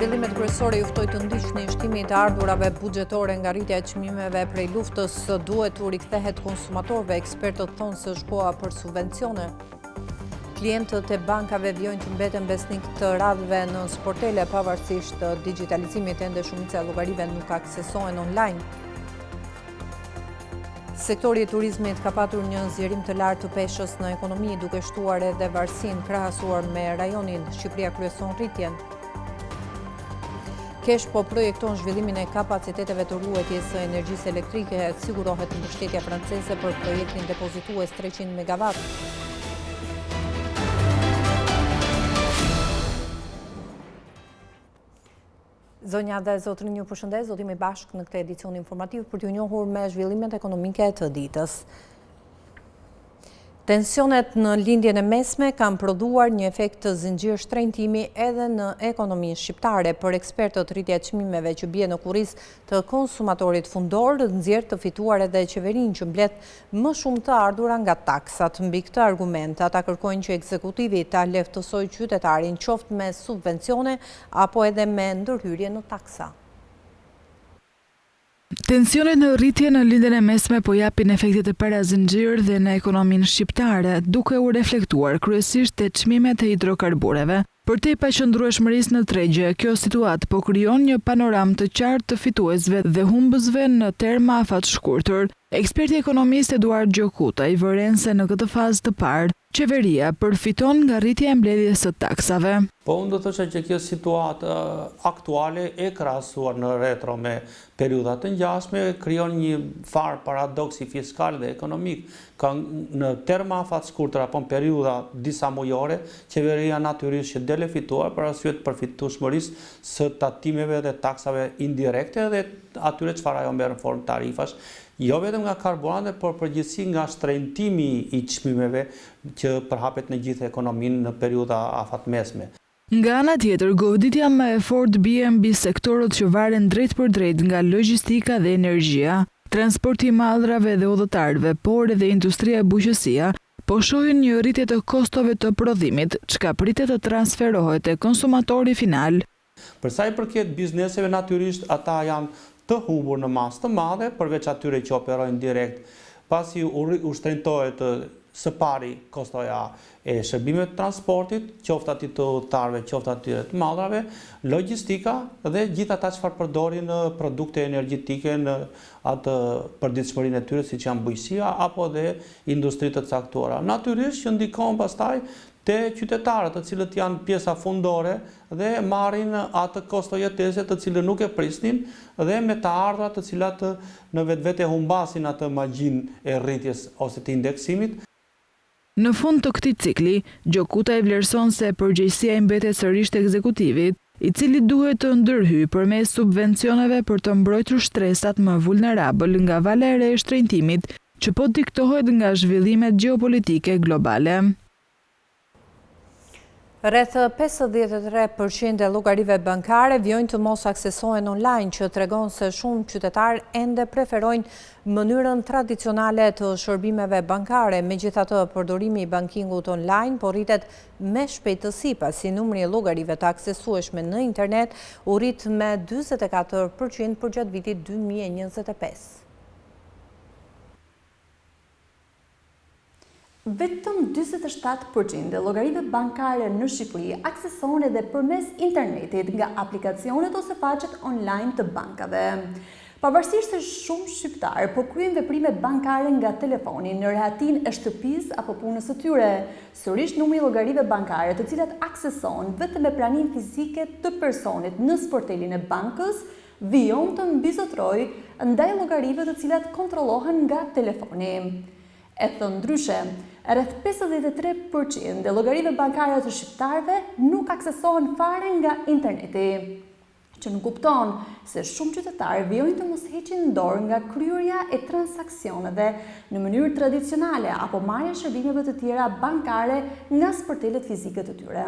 Zhvillimet kryesore ju ftoi të ndiqni shtimin të ardhurave buxhetore nga rritja e çmimeve prej luftës, duhet u rikthehet konsumatorëve. Ekspertët thonë se është koha për subvencione. Klientët e bankave vjojnë të mbeten besnik të radhëve në sportele, pavarësisht digitalizimit, ende shumica e llogarive nuk aksesohen online. Sektori i turizmit ka patur një zgjerim të lartë të peshës në ekonomi, duke shtuar edhe varësinë krahasuar me rajonin. Shqipëria kryeson rritjen. Kesh po projekton zhvillimin e kapaciteteve të ruajtjes së energjisë elektrike, sigurohet mbështetja franceze për projektin depozitues 300 MW. Zonja dhe zotrin, ju përshëndes, do t'jemi bashkë në këtë edicion informativ për t'ju njohur me zhvillimet ekonomike të ditës. Tensionet në lindjen e mesme kanë prodhuar një efekt të zinxhir shtrenjtimi edhe në ekonominë shqiptare. Për ekspertët, rritja e çmimeve që bie në kurrizë të konsumatorit fundor nxjerr të fituar edhe qeverinë që mbledh më shumë të ardhura nga taksat. Mbi këtë argument, ata kërkojnë që ekzekutivi ta lehtësojë qytetarin qoftë me subvencione apo edhe me ndërhyrje në taksa. Tensionet në rritje në lindjen e mesme po japin efekte të parazinxhir dhe në ekonominë shqiptare, duke u reflektuar kryesisht te çmimet e hidrokarbureve. Për te paqëndrueshmërisë në tregje, kjo situatë po krijon një panoramë të qartë të fituesve dhe humbësve në terma afat shkurtër. Eksperti ekonomist Eduard Gjokuta i vëren se në këtë fazë të parë, qeveria përfiton nga rritja e mbledhjes së taksave. Po unë do të thosha që kjo situatë aktuale e krahasuar në retro me periudhat të ngjashme krijon një farë paradoksi fiskal dhe ekonomik. Ka në terma afat shkurtër apo në periudha disa mujore, qeveria natyrisht që dele fituar për arsye të përfitueshmërisë së tatimeve dhe taksave indirekte dhe atyre çfarë ajo merr në formë tarifash. Jo vetëm nga karburantet, por përgjithësi nga shtrenjtimi i çmimeve që përhapet në gjithë ekonominë në periudha afatmesme. Nga ana tjetër, goditja më e fortë bie mbi sektorët që varen drejt për drejt nga logjistika dhe energjia, transporti i mallrave dhe udhëtarëve, por edhe industria e bujqësia, po shohin një rritje të kostove të prodhimit, çka pritet të transferohet te konsumatori final. Për sa i përket bizneseve, natyrisht ata janë të humbur në masë të madhe, përveç atyre që operojnë direkt, pasi u shtrenjtohet së pari kostoja e shërbimeve të transportit, qoftë aty të udhëtarëve, qoftë atyre të mallrave, logjistika dhe gjithë ata çfarë përdorin produkte energjetike në atë përditshmërinë e tyre, siç janë bujqësia apo dhe industritë të caktuara. Natyrisht që ndikon pastaj te qytetarët, të cilët janë pjesa fundore dhe marrin atë kosto jetese të cilën nuk e prisnin dhe me të ardhurat të cilat në vetvete humbasin atë magjinë e rritjes ose të indeksimit. Në fund të këtij cikli, Gjokuta e vlerëson se përgjegjësia i mbetet sërish te ekzekutivi, i cili duhet të ndërhyjë përmes subvencioneve për të mbrojtur shtresat më vulnerabël nga vala e re e shtrenjtimit, që po diktohet nga zhvillimet gjeopolitike globale. Rreth 53% e llogarive bankare vjojnë të mos aksesohen online, që tregon se shumë qytetarë ende preferojnë mënyrën tradicionale të shërbimeve bankare. Megjithatë, përdorimi i bankingut online po rritet me shpejtësi, pasi numri i llogarive të aksesueshme në internet u rrit me 44% përgjatë vitit 2025. Vetëm 47% e llogarive bankare në Shqipëri aksesohen edhe përmes internetit nga aplikacionet ose faqet online të bankave. Pavarësisht se shumë shqiptarë po kryejnë veprime bankare nga telefoni në rehatin e shtëpisë apo punës së tyre, sërish numri i llogarive bankare të cilat aksesohen vetëm me praninë fizike të personit në sportelin e bankës vijon të mbizotrojë ndaj llogarive të cilat kontrollohen nga telefoni. E thënë ndryshe, rreth 53% e llogarive bankare të shqiptarëve nuk aksesohen fare nga interneti, që nuk kupton se shumë qytetarë vjojnë të mos heqin dorë nga kryerja e transaksioneve në mënyrë tradicionale apo marrja e shërbimeve të tjera bankare nga sportelet fizike të tyre.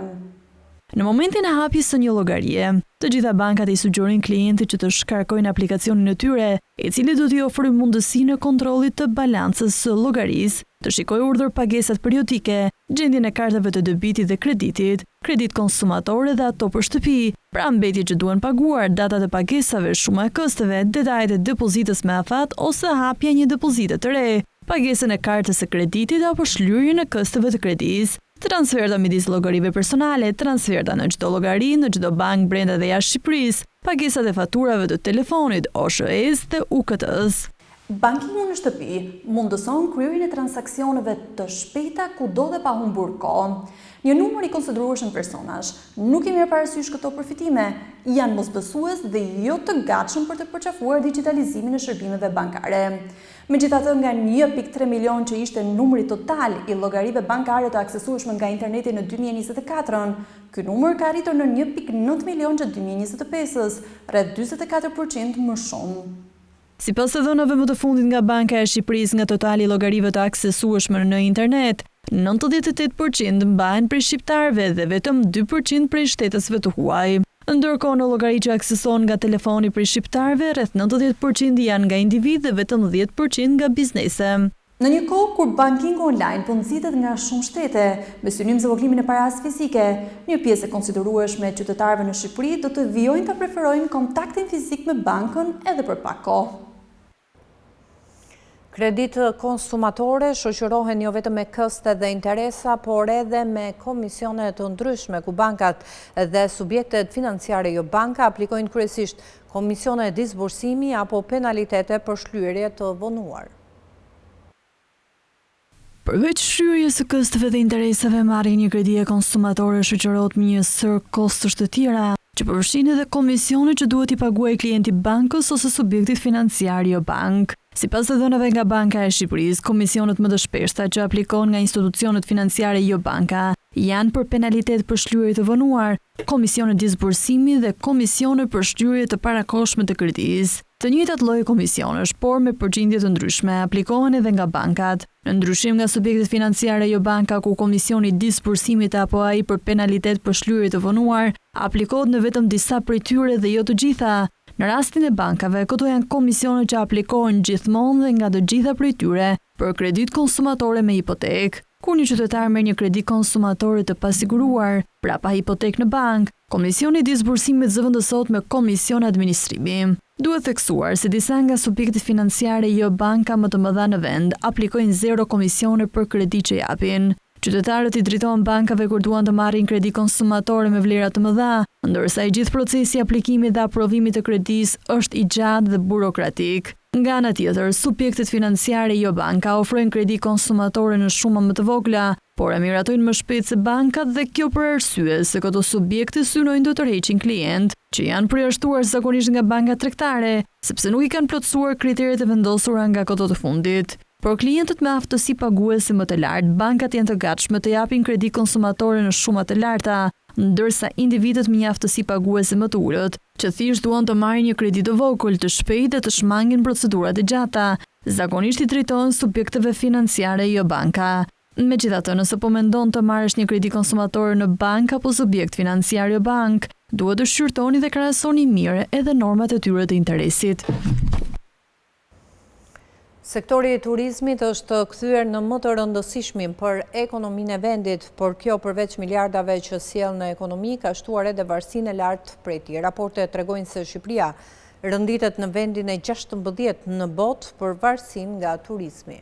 Në momentin e hapjes së një llogarie, të gjitha bankat i sugjerojnë klientit që të shkarkojnë aplikacionin e tyre, i cili do t'i ofrojë mundësinë e kontrollit të balancës së llogarisë, të shikojë urdhër pagesat periodike, gjendjen e kartave të debitit dhe kreditit, kredit konsumatore dhe ato për shtëpi, pra mbetje që duhen paguar, datat e pagesave, shuma e kësteve, detajet e depozitës me afat ose hapja një depozite të re, pagesën e kartës së kreditit apo shlyerjen e kësteve të kredis, transferta midis llogarive personale, transferta në çdo llogari, në çdo bank brenda dhe jashtë Shqipërisë, pagesat e faturave të telefonit, OSHS dhe UKT-s. Bankingu në shtëpi mundëson kryerjen e transaksioneve të shpejta kudo dhe pa humbur kohë. Një numër i konsiderueshëm personash nuk i merr parasysh këto përfitime, janë mosbesues dhe jo të gatshëm për të përqafuar digitalizimin e shërbimeve bankare. Megjithatë, nga 1.3 milion që ishte numri total i llogarive bankare të aksesueshme nga interneti në 2024, ky numër ka arritur në 1.9 milion që 2025-s, rreth 44% më shumë. Sipas të dhënave më të fundit nga Banka e Shqipërisë nga totali i llogarive të aksesueshme në internet, 98% mbahen prej shqiptarëve dhe vetëm 2% prej shtetësve të huaj. Ndërkohë në llogari që akseson nga telefoni prej shqiptarëve, rreth 90% janë nga individ dhe vetëm 10% nga biznese. Në një kohë kur bankingu online po nxitet nga shumë shtete, me synim zëvogëlimin e parasë fizike, një pjesë e konsiderueshme e qytetarëve në Shqipëri do të vijojnë ta preferojnë kontaktin fizik me bankën edhe për pak kohë. Kredit konsumatore shoqërohen jo vetëm me këste dhe interesa, por edhe me komisione të ndryshme ku bankat dhe subjektet financiare jo banka aplikojnë kryesisht komisione disbursimi apo penalitete për shlyerje të vonuar. Përveç shlyerjes së kësteve dhe interesave, marrja një kredi e konsumatore shoqërohet me një sër kostësh të tjera, që përfshin edhe komisione që duhet i paguajë klienti bankës ose subjektit financiar jo bank. Sipas të dhënave nga Banka e Shqipërisë, komisionet më të shpeshta që aplikojnë nga institucionet financiare jo banka janë për penalitet për shlyerje të vonuar, komisione disbursimi dhe komisione për shlyerje të parakohshme të kredisë. Të njëjtat lloje komisionesh, por me përgjindje të ndryshme, aplikohen edhe nga bankat. Në ndryshim nga subjektet financiare jo banka, ku komisioni disbursimit apo ai për penalitet për shlyerje të vonuar aplikohet në vetëm disa prej tyre dhe jo të gjitha. Në rastin e bankave, këto janë komisione që aplikohen gjithmonë dhe nga të gjitha prej tyre për kredit konsumatore me hipotekë. Kur një qytetar merr një kredi konsumatore të pasiguruar, pra pa hipotekë në bank, komisioni i disbursimit zëvendësohet me komision administrimi. Duhet theksuar se disa nga subjektet financiare jo banka më të mëdha në vend aplikojnë 0 komisione për kredi që japin. Qytetarët i drejtohen bankave kur duan të marrin kredi konsumatore me vlera të mëdha, ndërsa i gjithë procesi i aplikimit dhe aprovimit të kredisë është i gjatë dhe burokratik. Nga ana tjetër, subjektet financiare jo banka ofrojnë kredi konsumatore në shuma më të vogla, por e miratojnë më shpejt se bankat dhe kjo për arsye se këto subjekte synojnë të tërheqin klient, që janë përjashtuar zakonisht nga bankat tregtare, sepse nuk i kanë plotësuar kriteret e vendosura nga këto të fundit. Por klientët me aftësi paguese më të lartë, bankat janë të gatshme të japin kredi konsumatore në shuma të larta, ndërsa individët me një aftësi paguese më të ulët, që thjesht duan të marrin një kredi të vogël, të shpejtë dhe të shmangin procedurat e gjata, zakonisht i drejtohen subjekteve financiare jo banka. Megjithatë, nëse po mendon të marrësh një kredi konsumatore në bank apo subjekt financiar jo bank, duhet të shqyrtoni dhe krahasoni mirë edhe normat e tyre të interesit. Sektori i turizmit është kthyer në më të rëndësishmin për ekonominë e vendit, por kjo përveç miliardave që sjell në ekonomi ka shtuar edhe varësinë e lartë prej tij. Raportet tregojnë se Shqipëria rënditet në vendin e 16 në botë për varësinë nga turizmi.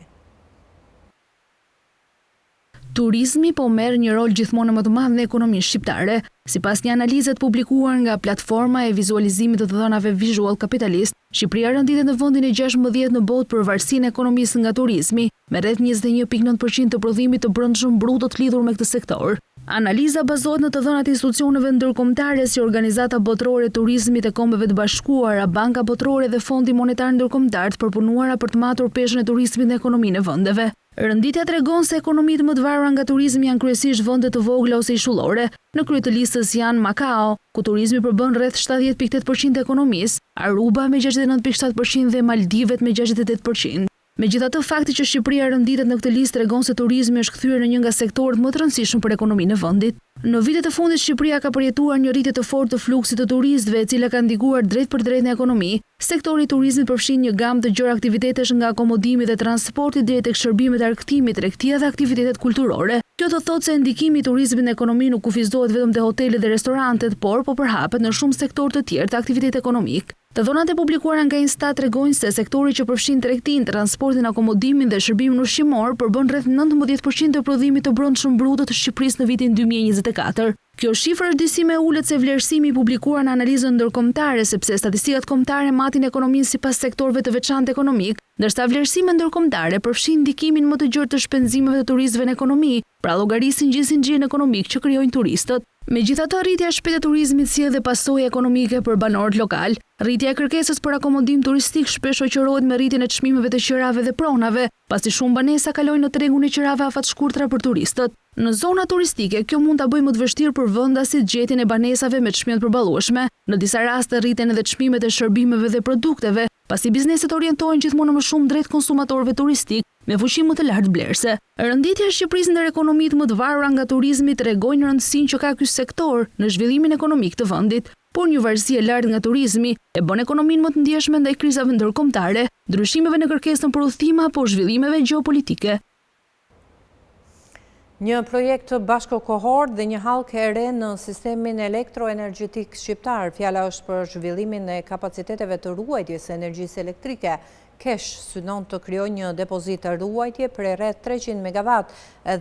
Turizmi po merr një rol gjithmonë më të madh në ekonominë shqiptare, sipas një analize të publikuar nga platforma e vizualizimit të dhënave Visual Capitalist. Shqipëria rënditet në vendin e 16 në botë për varësinë e ekonomisë nga turizmi, me rreth 21.9% të prodhimit të brendshëm bruto të lidhur me këtë sektor. Analiza bazohet në të dhënat e institucioneve ndërkombëtare si Organizata Botërore e Turizmit e Kombeve të Bashkuara, Banka Botërore dhe Fondi Monetar Ndërkombëtar të përpunuara për të matur peshën e turizmit në ekonominë e vendeve. Rënditja tregon se ekonomitë më të varura nga turizmi janë kryesisht vende të vogla ose ishullore. Në krye të listës janë Macao, ku turizmi përbën rreth 70.8% e ekonomisë, Aruba me 69.7% dhe Maldivet me 68%. Megjithatë, fakti që Shqipëria rënditet në këtë listë tregon se turizmi është kthyer në një nga sektorët më të rëndësishëm për ekonominë e vendit. Në vitet e fundit Shqipëria ka përjetuar një rritje të fortë të fluksit të turistëve, e cila ka ndikuar drejt për drejt në ekonomi. Sektori i turizmit përfshin një gamë të gjerë aktivitetesh nga akomodimi dhe transporti deri tek shërbimet e argëtimit, tregtia dhe aktivitetet kulturore. Kjo do thotë se ndikimi i turizmit në ekonomi nuk kufizohet vetëm te hotelet dhe restorantet, por po përhapet në shumë sektorë të tjerë të aktivitetit ekonomik. Të dhënat e publikuara nga Instat tregojnë se sektori që përfshin tregtinë, transportin, akomodimin dhe shërbimin ushqimor përbën rreth 19% të prodhimit të brendshëm bruto të Shqipërisë në vitin 2024. Kjo shifër është disi më e ulët se vlerësimi i publikuar në analizën ndërkombëtare, sepse statistikat kombëtare matin ekonominë sipas sektorëve të veçantë ekonomik, ndërsa vlerësimet ndërkombëtare përfshin ndikimin më të gjerë të shpenzimeve të turistëve në ekonomi, pra llogarisin gjithësinxhirin ekonomik që krijojnë turistët. Megjithatë, rritja e shpejtë e turizmit sjell dhe pasojë ekonomike për banorët lokal. Rritja e kërkesës për akomodim turistik shpesh shoqërohet me rritjen e çmimeve të qirave dhe pronave, pasi shumë banesa kalojnë në tregun e qirave afatshkurtra për turistët. Në zona turistike, kjo mund ta bëjë më të vështirë për vendasit gjetjen e banesave me çmime të përballueshme. Në disa raste rriten edhe çmimet e shërbimeve dhe produkteve, pasi bizneset orientohen gjithmonë më shumë drejt konsumatorëve turistik me fuqi më të lartë blerëse. Rënditja e Shqipërisë ndër ekonomitë më të varura nga turizmi tregojnë rëndësinë që ka ky sektor në zhvillimin ekonomik të vendit, por një varësi e lartë nga turizmi e bën ekonominë më të ndjeshme ndaj krizave ndërkombëtare, ndryshimeve në kërkesën për udhëtime apo zhvillimeve gjeopolitike. Një projekt bashkëkohor dhe një hallkë e re në sistemin elektroenergjetik shqiptar. Fjala është për zhvillimin e kapaciteteve të ruajtjes së energjisë elektrike. Kesh synon të krijojë një depozit ruajtje për rreth 300 MW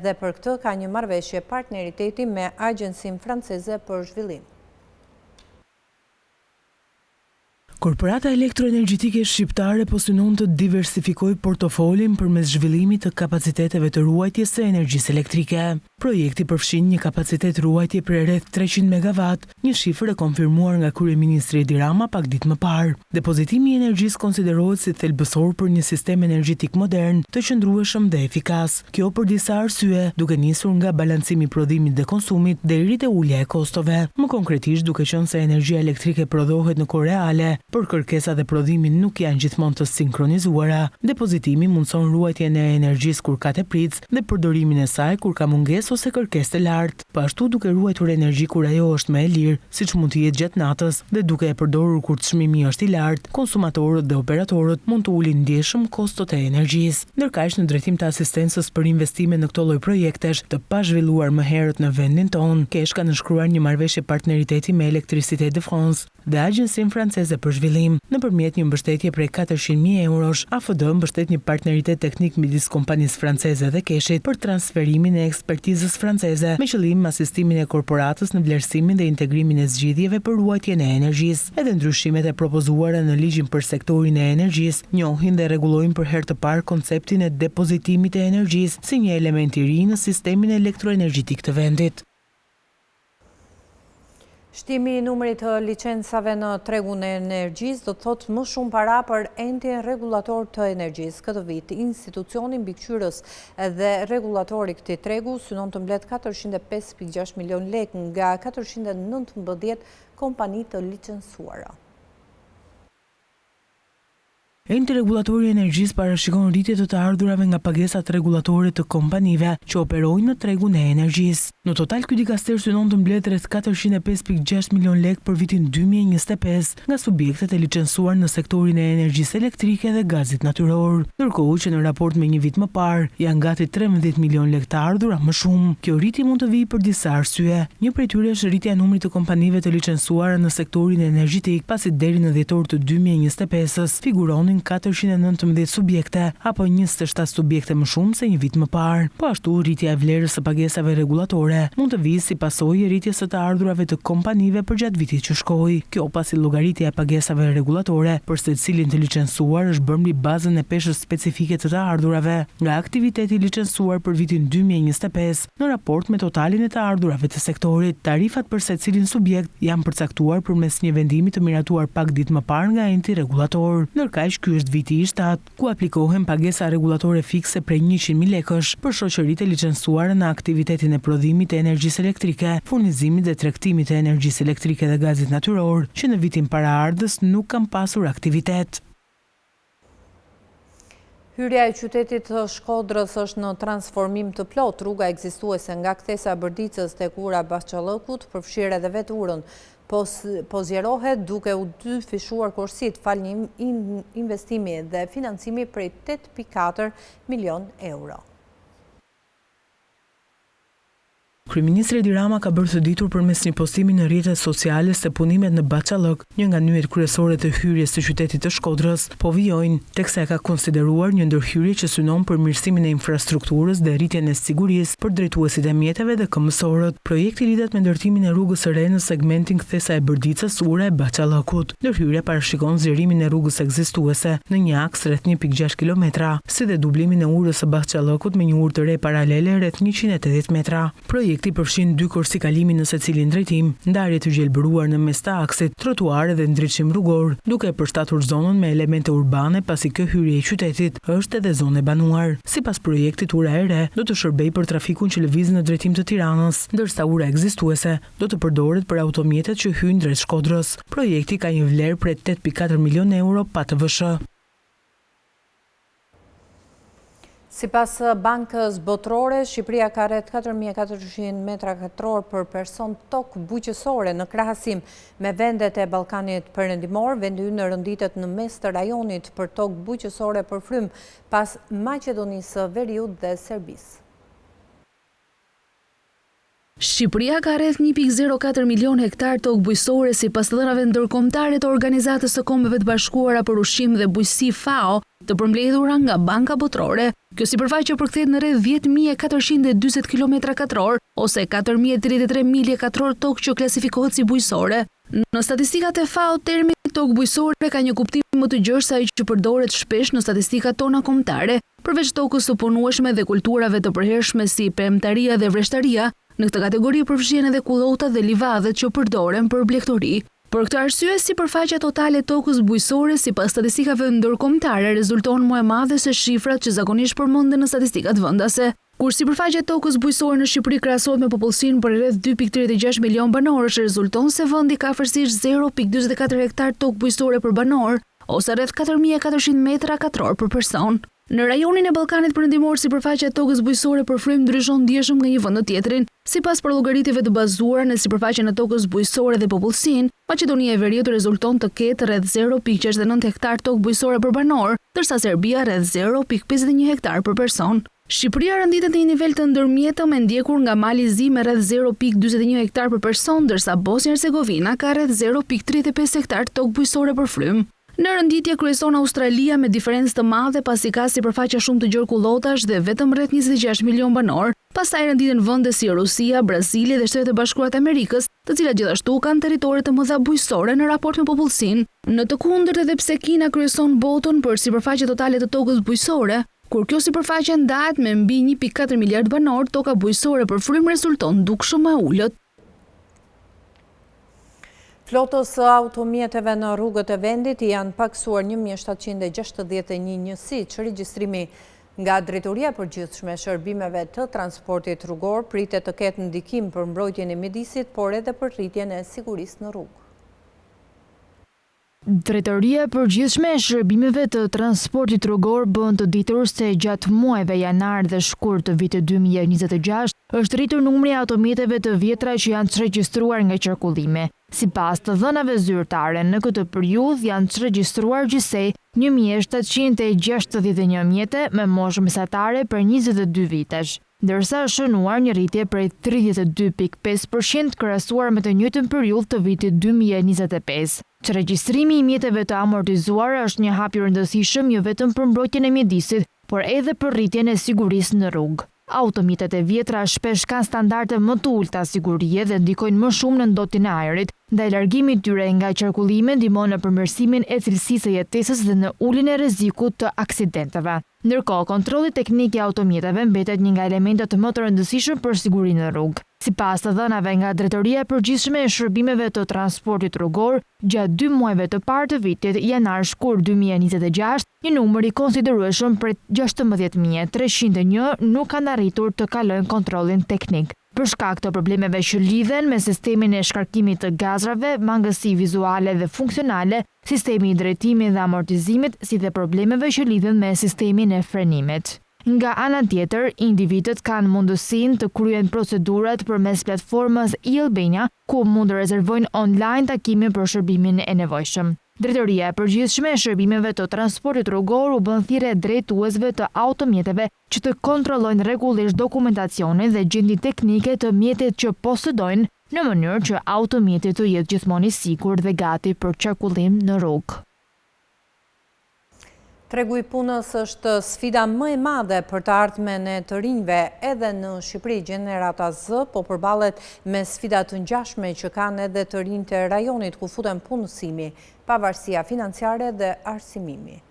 dhe për këtë ka një marrëveshje partneriteti me agjencinë franceze për zhvillim. Korporata elektroenergjetike shqiptare po synon të diversifikojë portofolin përmes zhvillimit të kapaciteteve të ruajtjes së energjisë elektrike. Projekti përfshin një kapacitet ruajtje për rreth 300 MW, një shifër e konfirmuar nga kryeministri Edi Rama pak ditë më parë. Depozitimi i energjisë konsiderohet si thelbësor për një sistem energjetik modern, të qëndrueshëm dhe efikas. Kjo për disa arsye, duke nisur nga balancimi i prodhimit dhe konsumit deri te ulja e kostove. Më konkretisht, duke qenë se energjia elektrike prodhohet në kohë reale, por kërkesa dhe prodhimi nuk janë gjithmonë të sinkronizuara. Depozitimi mundson ruajtjen e energjisë kur ka tepritës dhe përdorimin e saj kur ka mungesë ose kërkesë të lartë. Po ashtu duke ruajtur energji kur ajo është më e lirë, siç mund të jetë gjatë natës, dhe duke e përdorur kur çmimi është i lartë, konsumatorët dhe operatorët mund të ulin ndjeshëm kostot e energjisë. Ndërkaq në drejtim të asistencës për investime në këto lloj projektesh të pazhvilluar më herët në vendin tonë, Kesh ka nënshkruar një marrëveshje partneriteti me Electricité de France dhe agjencinë franceze për zhvillim. Nëpërmjet një mbështetje prej 400.000 eurosh, AFD mbështet një partneritet teknik midis kompanisë franceze dhe Keshit për transferimin e ekspertizës franceze me qëllim asistimin e korporatës në vlerësimin dhe integrimin e zgjidhjeve për ruajtjen e energjisë. Edhe ndryshimet e propozuara në ligjin për sektorin e energjisë njohin dhe rregullojnë për herë të parë konceptin e depozitimit të energjisë si një element i ri në sistemin elektroenergjetik të vendit. Shtimi i numrit të licencave në tregun e energjisë do të thotë më shumë para për entjen rregullator të energjisë. Këtë vit, institucioni mbikëqyrës dhe rregullatori i këtij tregu synon të mbledh 405.6 milion lekë nga 419 kompani të licencuara. Enti rregullatori i energjisë parashikon rritje të ardhurave nga pagesat rregullatore të kompanive që operojnë në tregun e energjisë. Në total, ky dikaster synon të mbledh rreth 405.6 milion lekë për vitin 2025 nga subjektet e licencuar në sektorin e energjisë elektrike dhe gazit natyror, ndërkohë që në raport me një vit më parë janë gati 13 milion lekë të ardhura më shumë. Kjo rritje mund të vijë për disa arsye. Një prej tyre është rritja e numrit të kompanive të licencuara në sektorin energjetik, pasi deri në dhjetor të 2025-s figuronin 419 subjekte, apo 27 subjekte më shumë se një vit më parë. Po ashtu, rritja e vlerës së pagesave rregullatore mund të vijë si pasojë e rritjes së të ardhurave të kompanive përgjatë vitit që shkoi. Kjo pasi llogaritja e pagesave rregullatore për secilin të licencuar është bërë mbi bazën e peshës specifike të ardhurave nga aktiviteti i licencuar për vitin 2025 në raport me totalin e të ardhurave të sektorit. Tarifat për secilin subjekt janë përcaktuar përmes një vendimi të miratuar pak ditë më parë nga enti rregullator. Ndërkaq, ky është viti i 7, ku aplikohen pagesa rregullatore fikse prej 100.000 lekësh për shoqëritë e licencuara në aktivitetin e prodhimit të energjisë elektrike, furnizimit dhe tregtimit të energjisë elektrike dhe gazit natyror, që në vitin paraardhës nuk kanë pasur aktivitet. Hyrja e qytetit të Shkodrës është në transformim të plot. Rruga ekzistuese nga kthesa e Bërdicës tek ura Basçallëkut përfshir edhe veturën, po zjerohet duke u dyfishuar korsit fal një investimi dhe financimi prej 8.4 milion euro. Kryeministri Edi Rama ka bërë së ditur përmes një postimi në rrjetet sociale se punimet në Basçallëk, një nga nyjet kryesore të hyrjes së qytetit të Shkodrës, po vijojnë, teksa e ka konsideruar një ndërhyrje që synon përmirësimin e infrastrukturës dhe rritjen e sigurisë për drejtuesit e mjeteve dhe këmbësorët. Projekti lidhet me ndërtimin e rrugës së re në segmentin kthesa e Bërdicës ura e Basçallëkut. Ndërhyrja parashikon zgjerimin e rrugës ekzistuese në një aks rreth 1.6 kilometra, si dhe dublimin e urës së Basçallëkut me një urë të re paralele rreth 180 metra. Projekti përfshin 2 korsi kalimi në secilin drejtim, ndarje të gjelbëruar në mes të aksit, trotuare dhe ndriçim rrugor, duke përshtatur zonën me elemente urbane pasi kjo hyrje e qytetit është edhe zonë e banuar. Sipas projektit, ura e re do të shërbejë për trafikun që lëviz në drejtim të Tiranës, ndërsa ura ekzistuese do të përdoret për automjetet që hyjnë drejt Shkodrës. Projekti ka një vlerë prej 8.4 milion euro pa TVSH. Sipas Bankës Botërore, Shqipëria ka rreth 4.400 metra katror për person tokë bujqësore në krahasim me vendet e Ballkanit Perëndimor. Vendi ynë rënditet në mes të rajonit për tokë bujqësore për frym pas Maqedonisë së Veriut dhe Serbisë. Shqipëria ka rreth 1.04 milion hektar tokë bujqësore sipas dhënave ndërkombëtare të Organizatës së Kombeve të Bashkuara për Ushqim dhe Bujqësi FAO, të përmbledhura nga Banka Botërore. Kjo sipërfaqe përkthehet në rreth 10.440 km2 ose 4.033 milje katror tokë që klasifikohet si bujqësore. Në statistikat e FAO, termi tokë bujqësore ka një kuptim më të gjerë se ai që përdoret shpesh në statistikat tona kombëtare, përveç tokës së punueshme dhe kulturave të përhershme si premtaria dhe vreshtaria. Në këtë kategori përfshihen edhe kullotat dhe livadhet që përdoren për blegtori. Për këtë arsye, sipërfaqja totale e tokës bujqësore sipas statistikave ndërkombëtare rezulton më e madhe se shifrat që zakonisht përmenden në statistikat vendase. Kur sipërfaqja e tokës bujqësore në Shqipëri krahasohet me popullsinë për rreth 2.36 milion banorësh, rezulton se vendi ka afërsisht 0.44 hektar tokë bujqësore për banor, ose rreth 4.400 metra katror për person. Në rajonin e Ballkanit Perëndimor, sipërfaqja e tokës bujqësore për frym ndryshon ndjeshëm nga një vend në tjetrin. Sipas llogaritjeve të bazuara në sipërfaqen e tokës bujqësore dhe popullsinë, Maqedonia e Veriut rezulton të ketë rreth 0.69 hektar tokë bujqësore për banor, ndërsa Serbia rreth 0.51 hektar për person. Shqipëria rënditet në një nivel të ndërmjetëm e ndjekur nga Mali Zi me rreth 0.41 hektar për person, ndërsa Bosnia-Hercegovina ka rreth 0.35 hektar tokë bujqësore për frym. Në rënditje kryeson Australia me diferencë të madhe pasi ka sipërfaqe shumë të gjerë kullotash dhe vetëm rreth 26 milion banor. Pastaj rënditen vende si Rusia, Brazili dhe Shtetet e Bashkuara të Amerikës, të cilat gjithashtu kanë territore të mëdha bujqësore në raport me popullsinë. Në të kundërt, edhe pse Kina kryeson botën për sipërfaqe totale të tokës bujqësore, kur kjo sipërfaqe ndahet me mbi 1.4 miliard banor, toka bujqësore për frym rezulton dukshëm e ulët. Flotës së automjeteve në rrugët e vendit janë paksuar 1.761 njësi që regjistrimi nga Drejtoria e Përgjithshme e Shërbimeve të Transportit Rrugor pritet të ketë ndikim për mbrojtjen e mjedisit, por edhe për rritjen e sigurisë në rrugë. Drejtoria e Përgjithshme e Shërbimeve të Transportit Rrugor bën të ditur se gjatë muajve janar dhe shkurt të vitit 2026 është rritur numri i automjeteve të vjetra që janë regjistruar nga qarkullimi. Sipas të dhënave zyrtare, në këtë periudhë janë regjistruar gjithsej 1.761 mjete me moshë mesatare për 22 vitesh, ndërsa është shënuar një rritje prej 32.5% krahasuar me të njëjtën periudhë të vitit 2025. Që regjistrimi i mjeteve të amortizuar është një hap i rëndësishëm jo vetëm për mbrojtjen e mjedisit, por edhe për rritjen e sigurisë në rrugë. Automjetet e vjetra shpesh kanë standarde më të ulta sigurie dhe ndikojnë më shumë në ndotjen e ajrit, ndaj largimi i tyre nga qarkullimi ndihmon në përmirësimin e cilësisë së jetesës dhe në uljen e rrezikut të aksidenteve. Ndërkohë, kontrolli teknik i automjeteve mbetet një nga elementet më të rëndësishëm për sigurinë në rrugë. Sipas të dhënave nga Drejtoria e Përgjithshme e Shërbimeve të Transportit Rrugor, gjatë 2 muajve të parë të vitit janar-shkurt 2026, një numër i konsiderueshëm prej 16.301 nuk kanë arritur të kalojnë kontrollin teknik. Për shkak të problemeve që lidhen me sistemin e shkarkimit të gazrave, mangësi vizuale dhe funksionale, sistemi i drejtimit dhe amortizimit, si dhe problemeve që lidhen me sistemin e frenimit. Nga ana tjetër, individët kanë mundësinë të kryen procedurat përmes platformës e-Albania, ku mund të rezervojnë online takimin për shërbimin e nevojshëm. Drejtoria e përgjithshme e shërbimeve të transportit rrugor u bën thirrje drejtuesve të automjeteve që të kontrollojnë rregullisht dokumentacionin dhe gjendjen teknike të mjetit që posedojnë, në mënyrë që automjeti të jetë gjithmonë i sigurt dhe gati për qarkullim në rrugë. Tregu i punës është sfida më e madhe për të ardhmen e të rinjve edhe në Shqipëri. Gjenerata Z po përballet me sfida të ngjashme që kanë edhe të rinjtë e rajonit ku futen punësimi, pavarësia financiare dhe arsimimi.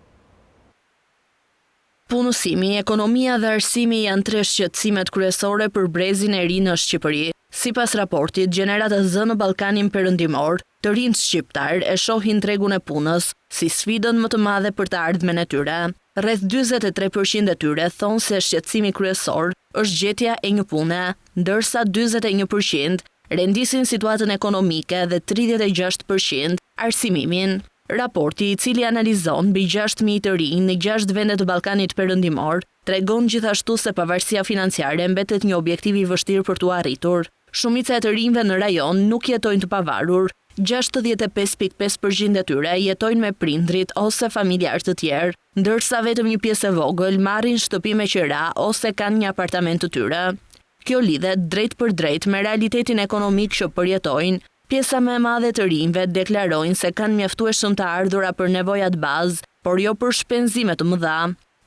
Punësimi, ekonomia dhe arsimi janë tre shqetësimet kryesore për brezin e ri në Shqipëri. Sipas raportit, Gjenerata Z në Ballkanin Perëndimor, të rinjtë shqiptar e shohin tregun e punës si sfidën më të madhe për të ardhmen e tyre. Rreth 43% e tyre thonë se shqetësimi kryesor është gjetja e një pune, ndërsa 41% rendisin situatën ekonomike dhe 36% arsimimin. Raporti, i cili analizon mbi 6.000 të rinj në 6 vende të Ballkanit Perëndimor, tregon gjithashtu se pavarësia financiare mbetet një objektiv i vështirë për t'u arritur. Shumica e të rinjve në rajon nuk jetojnë të pavarur, 65.5% e tyre jetojnë me prindrit ose familjar të tjerë, ndërsa vetëm një pjesë e vogël marrin shtëpi me qira ose kanë një apartament të tyre. Kjo lidhet drejt për drejt me realitetin ekonomik që përjetojnë. Pjesa më e madhe të rinjve deklarojnë se kanë mjaftueshëm të ardhura për nevojat bazë, por jo për shpenzime të mëdha.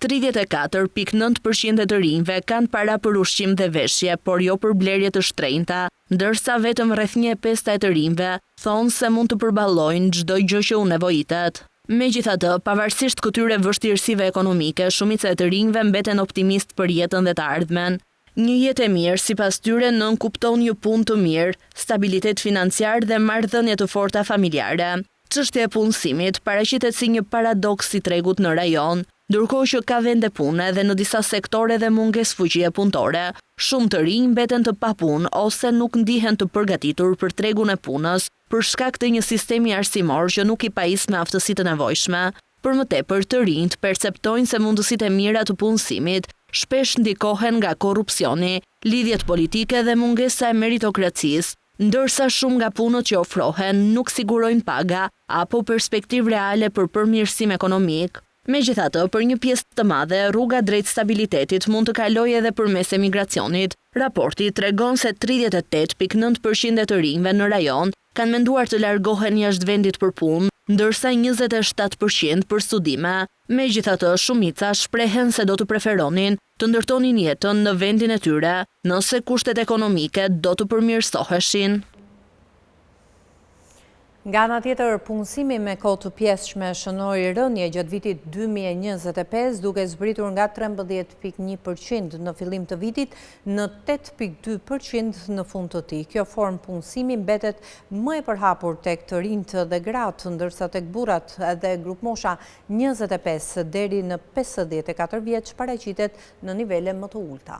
34.9% e të rinjve kanë para për ushqim dhe veshje, por jo për blerje të shtrenjta, ndërsa vetëm rreth 1/5 e të rinjve thonë se mund të përballojnë çdo gjë që u nevojitet. Megjithatë, pavarësisht këtyre vështirësive ekonomike, shumica e të rinjve mbeten optimist për jetën dhe të ardhmen. Një jetë e mirë, sipas tyre, nënkupton një punë të mirë, stabilitet financiar dhe marrëdhënie të forta familjare. Çështja e punësimit paraqitet si një paradoks i tregut në rajon, ndërkohë që ka vende pune dhe në disa sektore dhe mungesë fuqie punëtore, shumë të rinj mbeten të papunë ose nuk ndihen të përgatitur për tregun e punës për shkak të një sistemi arsimor që nuk i pajis me aftësitë të nevojshme. Për më tepër, të rinjt perceptojnë se mundësitë e mira të punësimit shpesh ndikohen nga korrupsioni, lidhjet politike dhe mungesa e meritokracisë, ndërsa shumë nga punët që ofrohen nuk sigurojnë paga apo perspektivë reale për përmirësim ekonomik. Megjithatë, për një pjesë të madhe, rruga drejt stabilitetit mund të kalojë edhe përmes emigracionit. Raporti tregon se 38.9% e të rinjve në rajon kanë menduar të largohen jashtë vendit për punë, ndërsa 27% për studime. Megjithatë, shumica shprehen se do të preferonin të ndërtonin jetën në vendin e tyre, nëse kushtet ekonomike do të përmirësoheshin. Nga ana tjetër, punësimi me kohë të pjesshme shënoi rënje gjatë vitit 2025, duke zbritur nga 13.1% në fillim të vitit në 8.2% në fund të tij. Kjo formë punësimi mbetet më e përhapur tek të rinjtë dhe gratë, ndërsa tek burrat dhe grupmosha 25 deri në 54 vjeç paraqitet në nivele më të ulta.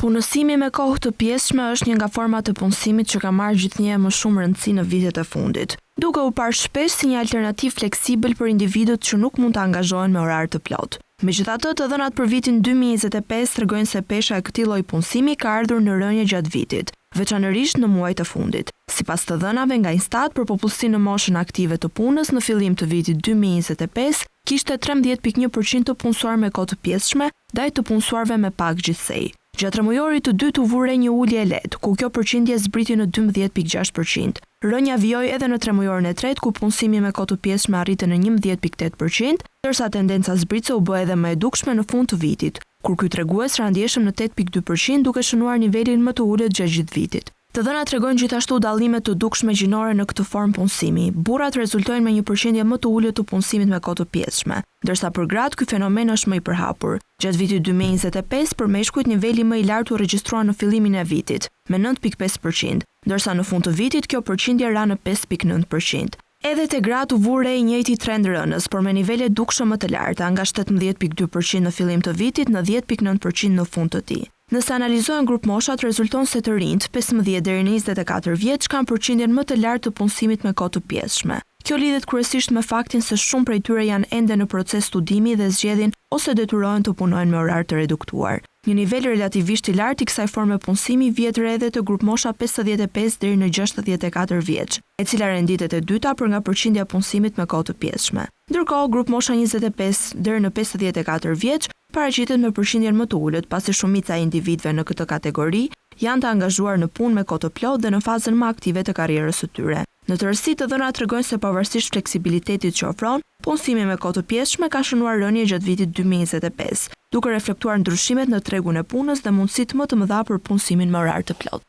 Punësimi me kohë të pjesshme është një nga format të punësimit që ka marrë gjithnjë më shumë rëndësi në vitet e fundit, duke u parë shpesh si një alternativë fleksibël për individët që nuk mund të angazhohen me orar të plotë. Megjithatë, të dhënat për vitin 2025 tregojnë se pesha e këtij lloji punësimi ka ardhur në rënje gjatë vitit, veçanërisht në muajt e fundit. Sipas të dhënave nga Instat për popullsinë në moshën aktive të punës në fillim të vitit 2025, kishte 13.1% të punësuar me kohë të pjesshme ndaj të punësuarve me pak gjithsej. Gjatë tremujorit të dytë u vure një ulje e lehtë, ku kjo përqindje zbriti në 12.6%. Rënja vijoi edhe në tremujorin e tretë, ku punësimi me kohë të pjesshme arriti në 11.8%, ndërsa tendenca zbritëse u bë edhe më e dukshme në fund të vitit, kur ky tregues ra ndjeshëm në 8.2% duke shënuar nivelin më të ulët gjatë gjithë vitit. Të dhënat tregojnë gjithashtu dallime të dukshme gjinore në këtë formë punësimi. Burrat rezultojnë me një përqindje më të ulët të punësimit me kohë të pjesshme, ndërsa për gratë ky fenomen është më i përhapur. Gjatë vitit 2025 për meshkujt niveli më i lartë u regjistrua në fillimin e vitit, me 9.5%, ndërsa në fund të vitit kjo përqindje ra në 5.9%. Edhe te gratë u vure i njëjti trend rënës, por me nivele dukshëm më të larta, nga 17.2% në fillim të vitit në 10.9% në fund të tij. Nëse analizohen grup moshat, rezulton se të rinjt 15 deri në 24 vjeç kanë përqindjen më të lartë të punësimit me kohë të pjesshme. Kjo lidhet kryesisht me faktin se shumë prej tyre janë ende në proces studimi dhe zgjedhin ose detyrohen të punojnë me orar të reduktuar. Një nivel relativisht i lartë i kësaj forme punësimi vjet re edhe të grup mosha 55 deri në 64 vjeç, e cila renditet e dyta për nga përqindja punësimit me kohë të pjesshme. Ndërkohë, grup mosha 25 deri në 54 vjeç paraqitet me përqindjen më të ulët, pasi shumica e individëve në këtë kategori janë të angazhuar në punë me kohë të plotë dhe në fazën më aktive të karrierës së tyre. Në tërësi, të dhënat tregojnë se pavarësisht fleksibilitetit që ofron, punësimi me kohë të pjesshme ka shënuar rënje gjatë vitit 2025, duke reflektuar ndryshimet në tregun e punës dhe mundësitë më të mëdha për punësimin me orar të plotë.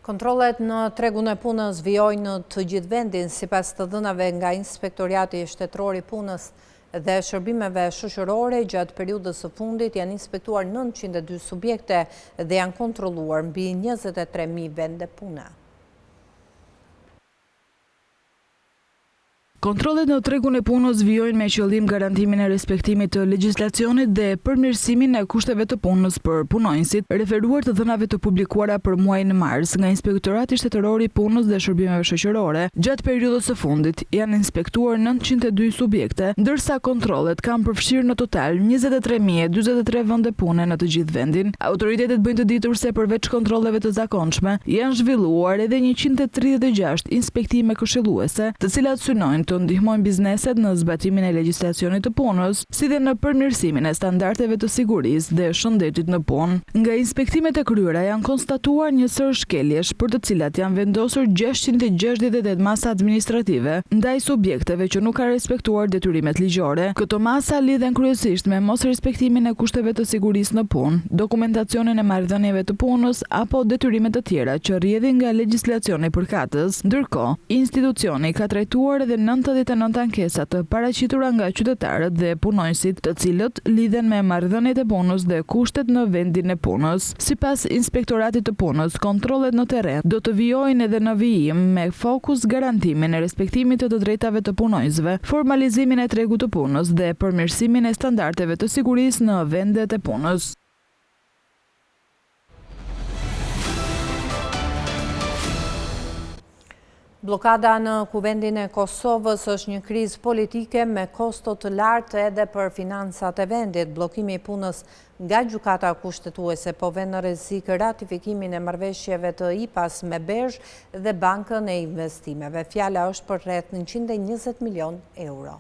Kontrollet në tregun e punës vijojnë në të gjithë vendin, sipas të dhënave nga Inspektorati Shtetëror i Punës dhe Shërbimeve Shoqërore. Gjatë periudhës së fundit janë inspektuar 902 subjekte dhe janë kontrolluar mbi 23.000 vende pune. Kontrollet në tregun e punës vijojnë me qëllim garantimin e respektimit të legjislacionit dhe përmirësimin e kushteve të punës për punonjësit, referuar të dhënave të publikuara për muajin mars nga Inspektorati Shtetëror i Punës dhe Shërbimeve Shoqërore. Gjatë periudhës së fundit janë inspektuar 902 subjekte, ndërsa kontrollet kanë përfshirë në total 23.043 vende pune në të gjithë vendin. Autoritetet bëjnë të ditur se përveç kontrolleve të zakonshme, janë zhvilluar edhe 136 inspektime këshilluese, të cilat synojnë të ndihmojnë bizneset në zbatimin e legjislacionit të punës, si dhe në përmirësimin e standardeve të sigurisë dhe shëndetit në punë. Nga inspektimet e kryera janë konstatuar një sër shkeljesh për të cilat janë vendosur 668 masa administrative ndaj subjekteve që nuk kanë respektuar detyrimet ligjore. Këto masa lidhen kryesisht me mos respektimin e kushteve të sigurisë në punë, dokumentacionin e marrëdhënieve të punës apo detyrimet të tjera që rrjedhin nga legjislacioni përkatës. Ndërkohë, institucioni ka trajtuar edhe 99 ankesa të paraqitura nga qytetarët dhe punonjësit, të cilët lidhen me marrëdhëniet e punës dhe kushtet në vendin e punës. Sipas Inspektoratit të Punës, kontrollet në terren do të vijojnë edhe në vijim me fokus garantimin e respektimit të drejtave të punonjësve, formalizimin e tregut të punës dhe përmirësimin e standardeve të sigurisë në vendet e punës. Blokada në kuvendin e Kosovës është një krizë politike me kosto të lartë edhe për finansat e vendit. Bllokimi i punës nga gjykata kushtetuese po vën në rrezik ratifikimin e marrëveshjeve të IPAS me Bergh dhe Bankën e Investimeve. Fjala është për rreth 120 milion euro.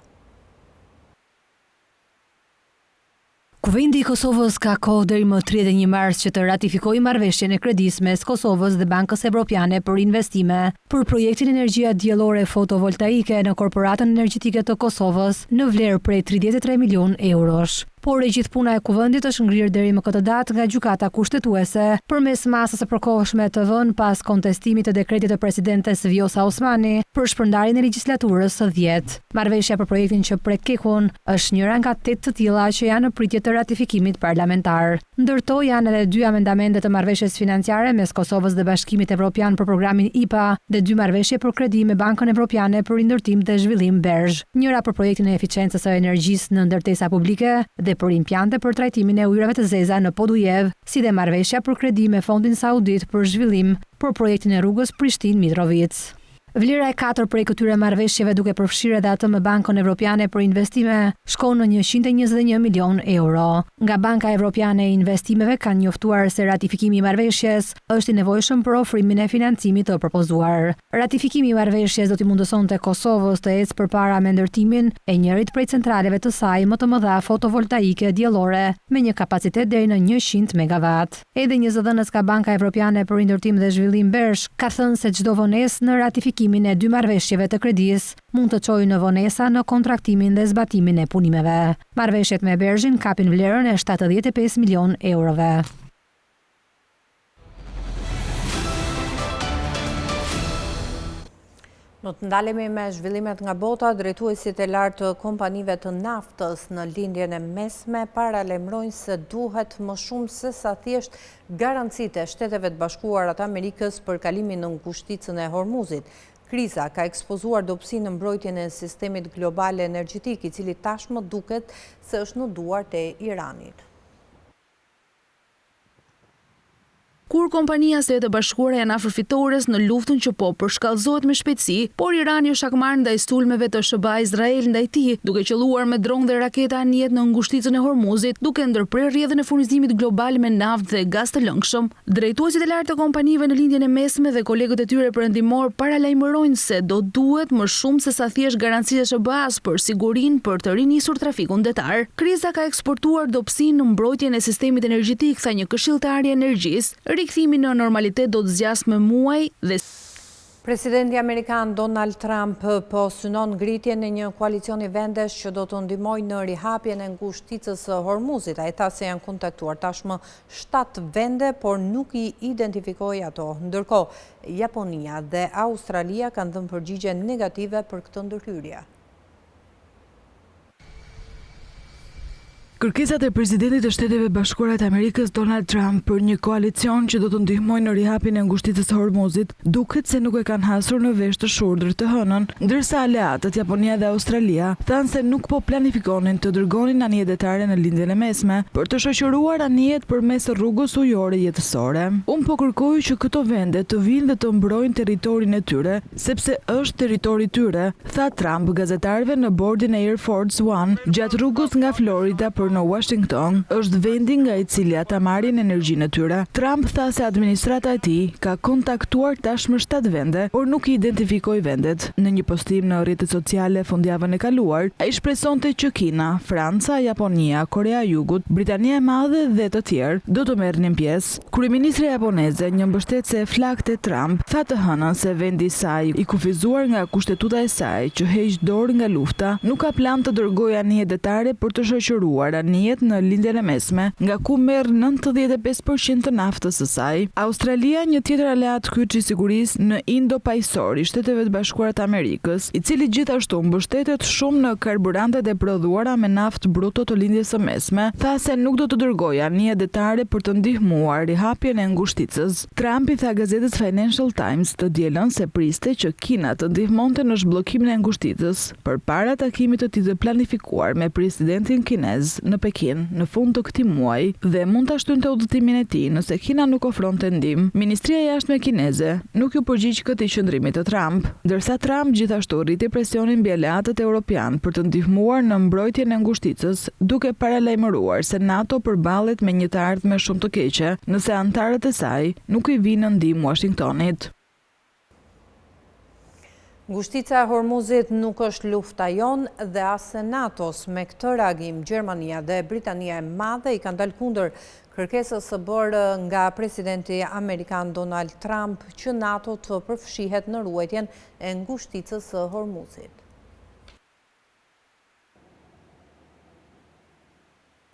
Kuvendi i Kosovës ka kohë deri më 31 mars që të ratifikojë marrëveshjen e kredisë mes Kosovës dhe Bankës Evropiane për investime për projektin energjia diellore fotovoltaike në Korporatën Energjetike të Kosovës në vlerë prej 33 milion eurosh. Por e gjithë puna e kuvendit është ngrirë deri më këtë datë nga gjykata kushtetuese përmes masës së përkohshme të vënë pas kontestimit të dekretit të presidentes Vjosa Osmani për shpërndarjen e legjislaturës së 10. Marrëveshja për projektin që prek Kekun është njëra nga 8 të tilla që janë në pritje të ratifikimit parlamentar. Ndërto janë edhe 2 amendamente të marrëveshjes financiare mes Kosovës dhe Bashkimit Evropian për programin IPA dhe 2 marrëveshje për kredi me Bankën Evropiane për rindërtim dhe zhvillim Bergh. Njëra për projektin e eficiencës së energjisë në ndërtesa publike dhe për impiante për trajtimin e ujërave të zeza në Podujev, si dhe marrëveshja për kredi me Fondin Saudit për zhvillim për projektin e rrugës Prishtinë-Mitrovic. Vlera e 4 prej këtyre marrëveshjeve, duke përfshirë edhe atë me Bankën Evropiane për investime, shkon në 121 milion euro. Nga Banka Evropiane e Investimeve kanë njoftuar se ratifikimi i marrëveshjes është i nevojshëm për ofrimin e financimit të propozuar. Ratifikimi i marrëveshjes do t'i mundësonte Kosovës të ecë përpara me ndërtimin e njërit prej centraleve të saj më të mëdha fotovoltaike diellore me një kapacitet deri në 100 megawatt. Edhe një zëdhënës ka Banka Evropiane për rindërtim dhe zhvillim Bergh ka thënë se çdo vonesë në ratifikimin e 2 marrëveshjeve të kredisë mund të çojë në vonesa në kontraktimin dhe zbatimin e punimeve. Marrëveshjet me Berghin kapin vlerën e 75 milion eurove. Në të ndalemi me zhvillimet nga bota, drejtuesit e lartë të kompanive të naftës në lindjen e mesme paralajmërojnë se duhet më shumë se sa thjesht garancitë e Shteteve të Bashkuara të Amerikës për kalimin në ngushticën e Hormuzit. Kriza ka ekspozuar dobësinë në mbrojtjen e sistemit global energjetik, i cili tashmë duket se është në duart e Iranit. Kur kompania së të bashkuara janë afër fitores në luftën që po përshkallëzohet me shpejtësi, por Irani është akmarrë ndaj sulmeve të SBA Izrael ndaj tij, duke qelluar me dronë dhe raketa anijet në ngushticën e Hormuzit, duke ndërprerë rrjedhën e furnizimit global me naftë dhe gaz të lëngshëm. Drejtuesit e lartë të kompanive në lindjen e mesme dhe kolegët e tyre perëndimor paralajmërojnë se do duhet më shumë se sa thjesht garancitë e SBA-s për sigurinë për të rinisur trafikun detar. Kriza ka eksportuar dobësinë në mbrojtjen e sistemit energjetik, tha një këshilltar i energjisë. Rikthimi në normalitet do të zgjasë me muaj dhe Presidenti Amerikan Donald Trump po synon ngritjen e një koalicioni vendesh që do të ndihmojë në rihapjen e ngushticës së Hormuzit. Ai tha se janë kontaktuar tashmë 7 vende, por nuk i identifikoi ato. Ndërkohë, Japonia dhe Australia kanë dhënë përgjigje negative për këtë ndërhyrje. Kërkesat e presidentit të Shteteve Bashkuara të Amerikës Donald Trump për një koalicion që do të ndihmojë në rihapjen e ngushticës së Hormuzit duket se nuk e kanë hasur në vesh të shurdhër të hënën, ndërsa aleatët Japonia dhe Australia thanë se nuk po planifikonin të dërgonin anije detare në lindjen e mesme për të shoqëruar anijet përmes rrugës ujore jetësore. Unë po kërkoj që këto vende të vinë dhe të mbrojnë territorin e tyre, sepse është territori i tyre, tha Trump gazetarëve në bordin e Air Force One gjatë rrugës nga Florida në Washington, është vendi nga i cili ata marrin energjinë e tyre. Trump tha se administrata e tij ka kontaktuar tashmë 7 vende, por nuk i identifikoi vendet. Në një postim në rrjetet sociale fundjavën e kaluar, ai shpresonte që Kina, Franca, Japonia, Korea e Jugut, Britania e Madhe dhe të tjerë do të merrnin pjesë. Kryeministra japoneze, një mbështetëse e flaktë e Trump, tha të hënën se vendi i saj, i kufizuar nga kushtetuta e saj që heq dorë nga lufta, nuk ka plan të dërgojë anije detare për të shoqëruar anijet në lindjen e mesme, nga ku merr 95% të naftës së saj. Australia, një tjetër aleat kyç i sigurisë në Indo-Pajisor i Shteteve të Bashkuara të Amerikës, i cili gjithashtu mbështetet shumë në karburantet e prodhuara me naftë bruto të lindjes së mesme, tha se nuk do të dërgojë anije detare për të ndihmuar rihapjen e ngushticës. Trump i tha gazetës Financial Times të dielën se priste që Kina të ndihmonte në zhbllokimin e ngushticës përpara takimit të tij të planifikuar me presidentin kinez në Pekin në fund të këtij muaji dhe mund ta shtynte udhëtimin e tij nëse Kina nuk ofronte ndihmë. Ministria e Jashtme kineze nuk ju përgjigj këtij qëndrimi të Trump, ndërsa Trump gjithashtu rriti presionin mbi aleatët evropian për të ndihmuar në mbrojtjen e ngushticës, duke paralajmëruar se NATO përballet me një të ardhme shumë të keqe nëse antarët e saj nuk i vinë në ndihmë Washingtonit. Ngushtica e Hormuzit nuk është lufta jonë dhe as e NATO-s. Me këtë reagim, Gjermania dhe Britania e Madhe i kanë dalë kundër kërkesës së bërë nga presidenti amerikan Donald Trump që NATO të përfshihet në ruajtjen e ngushticës së Hormuzit.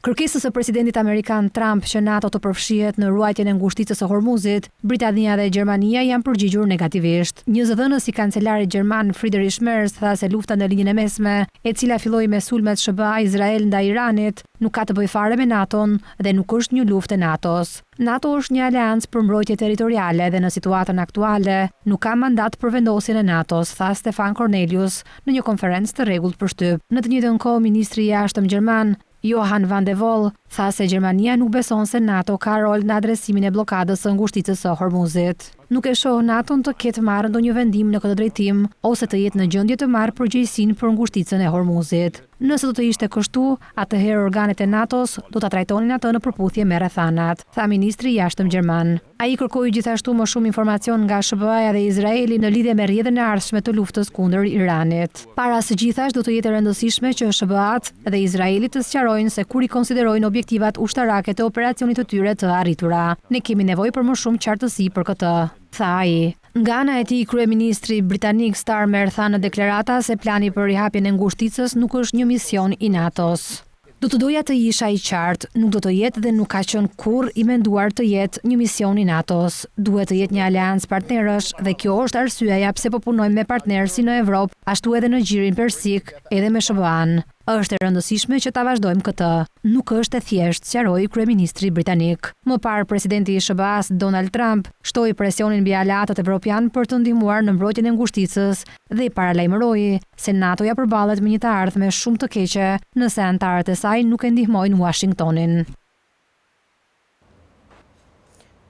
Kërkesës së presidentit amerikan Trump që NATO të përfshihet në ruajtjen e ngushticës së Hormuzit, Britania dhe Gjermania janë përgjigjur negativisht. Një zëdhënës i kancelarit gjerman Friedrich Merz tha se lufta në linjën e mesme, e cila filloi me sulmet SBA Izrael ndaj Iranit, nuk ka të bëjë fare me NATO-n dhe nuk është një luftë e NATO-s. NATO është një aleancë për mbrojtje territoriale dhe në situatën aktuale nuk ka mandat për vendosjen e NATO-s, tha Stefan Cornelius në një konferencë të rregullt për shtyp. Në të njëjtën kohë, ministri i jashtëm gjerman Johan van de Vol tha se Gjermania nuk beson se NATO ka rol në adresimin e blokadës së ngushticës së Hormuzit. Nuk e shoh NATO-n të ketë marrë ndonjë vendim në këtë drejtim ose të jetë në gjendje të marrë përgjegjësinë për ngushticën e Hormuzit. Nëse do të ishte kështu, atëherë organet e NATO-s do ta trajtonin atë në përputhje me rrethanat, tha ministri i jashtëm gjerman. Ai kërkoi gjithashtu më shumë informacion nga SBA-ja dhe Izraeli në lidhje me rrjedhën e ardhshme të luftës kundër Iranit. Para së gjithash do të jetë e rëndësishme që SBA-t dhe Izraeli të sqarojnë se kur i konsiderojnë objektivat ushtarake të operacionit të tyre të arritura. Ne kemi nevojë për më shumë qartësi për këtë, tha ai. Nga ana e tij, kryeministri britanik Starmer tha në deklarata se plani për rihapjen e ngushticës nuk është një mision i NATO-s. Do të doja të isha i qartë, nuk do të jetë dhe nuk ka qenë kurrë i menduar të jetë një mision i NATO-s. Duhet të jetë një aleancë partnerësh dhe kjo është arsyeja pse po punojmë me partnerë si në Evropë, ashtu edhe në Gjirin Persik, edhe me SBA-n. Është e rëndësishme që ta vazhdojmë këtë. Nuk është e thjeshtë, sqaroi kryeministri britanik. Më parë, presidenti i SBA-s Donald Trump shtoi presionin mbi aleatët evropian për të ndihmuar në mbrojtjen e ngushticës dhe i paralajmëroi se NATO-ja përballet me një të ardhme shumë të keqe nëse antarët e saj nuk e ndihmojnë Washingtonin.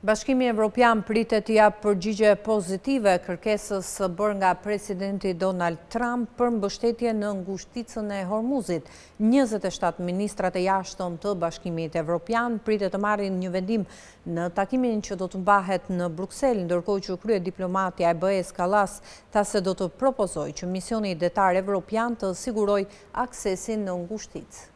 Bashkimi Evropian pritet t'i japë përgjigje pozitive kërkesës bërë nga presidenti Donald Trump për mbështetje në ngushticën e Hormuzit. 27 ministrat e jashtëm të Bashkimit Evropian pritet të marrin një vendim në takimin që do të mbahet në Bruksel, ndërkohë që krye diplomatja e BE-s Kallas tha se do të propozoj që misioni detar evropian të siguroj aksesin në ngushticë.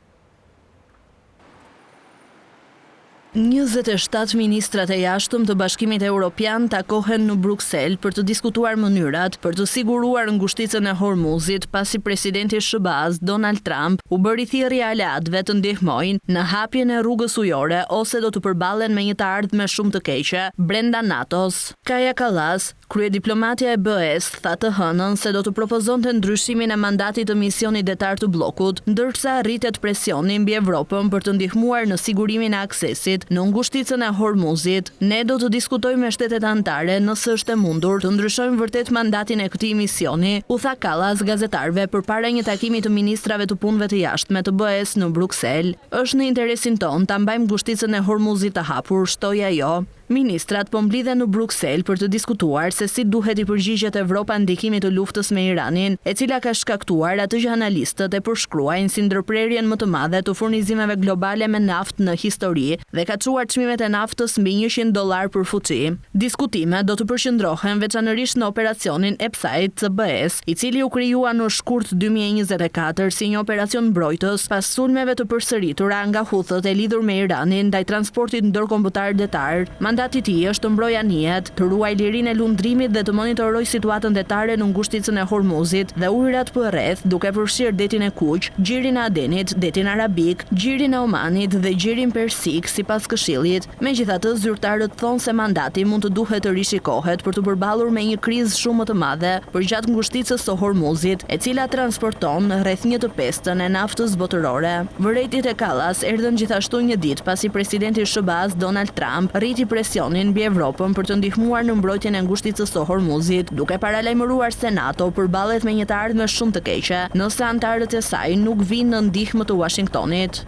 27 ministrat e jashtëm të Bashkimit Evropian takohen në Bruksel për të diskutuar mënyrat për të siguruar ngushticën e Hormuzit pasi presidenti SBA-s Donald Trump u bëri thirrje aleatëve të ndihmojnë në hapjen e rrugës ujore ose do të përballen me një të ardhme shumë të keqe brenda NATO-s. Kaja Kallas, kryediplomatja e BE-s, tha të hënën se do të propozonte ndryshimin e mandatit të misionit detar të bllokut, ndërsa rritet presioni mbi Evropën për të ndihmuar në sigurimin e aksesit në ngushticën e Hormuzit. Ne do të diskutojmë me shtetet anëtare nëse është e mundur të ndryshojmë vërtet mandatin e këtij misioni, u tha Kallas gazetarëve përpara një takimi të ministrave të punëve të jashtme të BE-s në Bruksel. Është në interesin ton ta mbajmë ngushticën e Hormuzit të hapur, shtoi ajo. Ministrat po mblidhen në Bruksel për të diskutuar se si duhet i përgjigjet Evropa ndikimit të luftës me Iranin, e cila ka shkaktuar atë që analistët e përshkruajnë si ndërprerjen më të madhe të furnizimeve globale me naftë në histori dhe ka çuar çmimet e naftës mbi $100 për fuqi. Diskutimet do të përqendrohen veçanërisht në operacionin Epside të BE-s, i cili u krijua në shkurt 2024 si një operacion mbrojtës pas sulmeve të përsëritura nga Huthët e lidhur me Iranin ndaj transportit ndërkombëtar detar. Mandati i tij është të mbrojë anijet, të ruaj lirinë e lundrimit dhe të monitoroj situatën detare në ngushticën e Hormuzit dhe ujërat përreth, duke përfshirë detin e Kuq, gjirin e Adenit, detin arabik, gjirin e Omanit dhe gjirin persik sipas Këshillit. Megjithatë, zyrtarët thonë se mandati mund të duhet të rishikohet për të përballur me një krizë shumë më të madhe përgjatë ngushticës së Hormuzit, e cila transporton rreth 1/5 e naftës botërore. Vërejtjet e Kallas erdhën gjithashtu një ditë pasi presidenti i SBA-s Donald Trump rriti presionin mbi Evropën për të ndihmuar në mbrojtjen e ngushticës së Hormuzit, duke paralajmëruar se NATO përballet me një të ardhme shumë të keqe nëse anëtarët e saj nuk vinë në ndihmë të Washingtonit.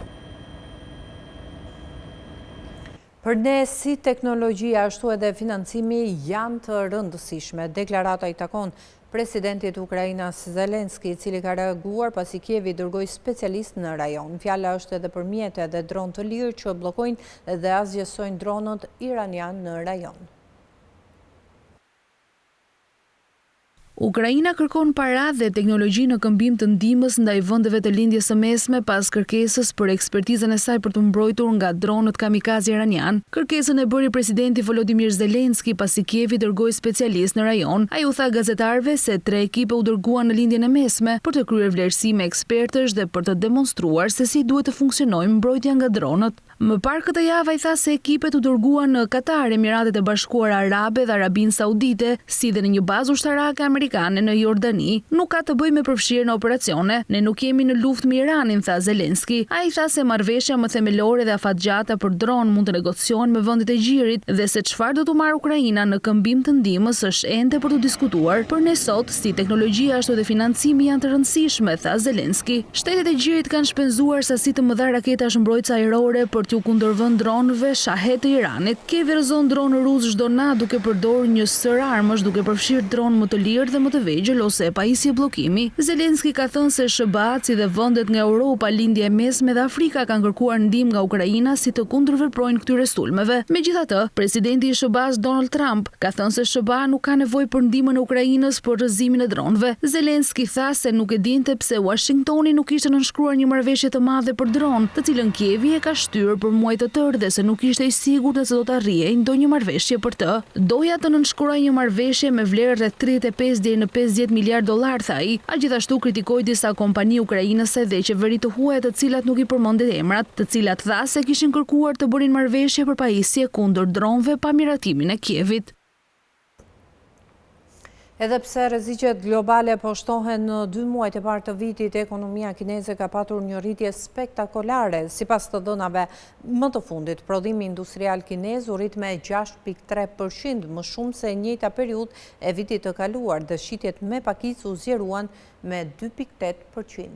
Për ne, si teknologjia ashtu edhe financimi janë të rëndësishme. Deklarata i takon presidentit Ukrainas Zelenski, i cili ka reaguar pasi Kievi dërgoi specialist në rajon. Fjala është edhe për mjete dhe dronë të lirë që bllokojnë dhe asgjësojnë dronët iranian në rajon. Ukraina kërkon para dhe teknologji në këmbim të ndihmës ndaj vendeve të lindjes së mesme pas kërkesës për ekspertizën e saj për të mbrojtur nga dronët kamikaze iranian. Kërkesën e bëri presidenti Volodymyr Zelenski pasi Kievi dërgoi specialist në rajon. Ai u tha gazetarëve se 3 ekipe u dërguan në lindjen e mesme për të kryer vlerësime ekspertësh dhe për të demonstruar se si duhet të funksionojë mbrojtja nga dronët. Më parë këtë javë ai tha se ekipet u dërguan në Katar, Emiratet e Bashkuara Arabe dhe Arabinë Saudite, si dhe në një bazë ushtarake amerikane në Jordani. Nuk ka të bëjë me përfshirjen në operacione, ne nuk jemi në luftë me Iranin, tha Zelenski. Ai tha se marrëveshja më themelore dhe afatgjata për dron mund të negociohen me vendet e gjirit dhe se çfarë do të marrë Ukraina në këmbim të ndihmës është ende për të diskutuar. Për ne sot, si teknologjia ashtu edhe financimi janë të rëndësishme, tha Zelenski. Shtetet e gjirit kanë shpenzuar sasi të mëdha raketash mbrojtëse ajrore për t'u kundërvënë dronëve shahet të Iranit. Kievi rrezon dronë rus çdo natë duke përdorur një sër armësh, duke përfshirë dronë më të lirë dhe më të vegjël ose e pajisje bllokimi. Zelenski ka thënë se SBA, si dhe vendet nga Europa, lindja e mesme dhe Afrika kanë kërkuar ndihmë nga Ukraina si të kundërveprojnë këtyre sulmeve. Megjithatë, presidenti i SBA-s Donald Trump ka thënë se SBA nuk ka nevojë për ndihmën e Ukrainës për rrëzimin e dronëve. Zelenski tha se nuk e dinte pse Washingtoni nuk ishte nënshkruar një marrëveshje të madhe për dronë, të cilën Kievi e ka shtyrë për muaj të tërë dhe se nuk ishte i sigurt se do të arrijej ndonjë marrëveshje për të. Doja të nënshkruaj një marrëveshje me vlerë rreth 35 deri në $50 miliard, tha ai. A gjithashtu kritikoi disa kompani ukrainase dhe qeveri të huaja të cilat nuk i përmendet emrat, të cilat tha se kishin kërkuar të bënin marrëveshje për pajisje kundër dronëve pa miratimin e Kievit. Edhe pse rrezikët globale po shtohen në 2 muajt e parë të vitit, ekonomia kineze ka patur një rritje spektakolare. Sipas të dhënave më të fundit, prodhimi industrial kinez u rrit me 6.3%, më shumë se e njëjta periudhë e vitit të kaluar, dhe shitjet me pakicë u zgjeruan me 2.8%.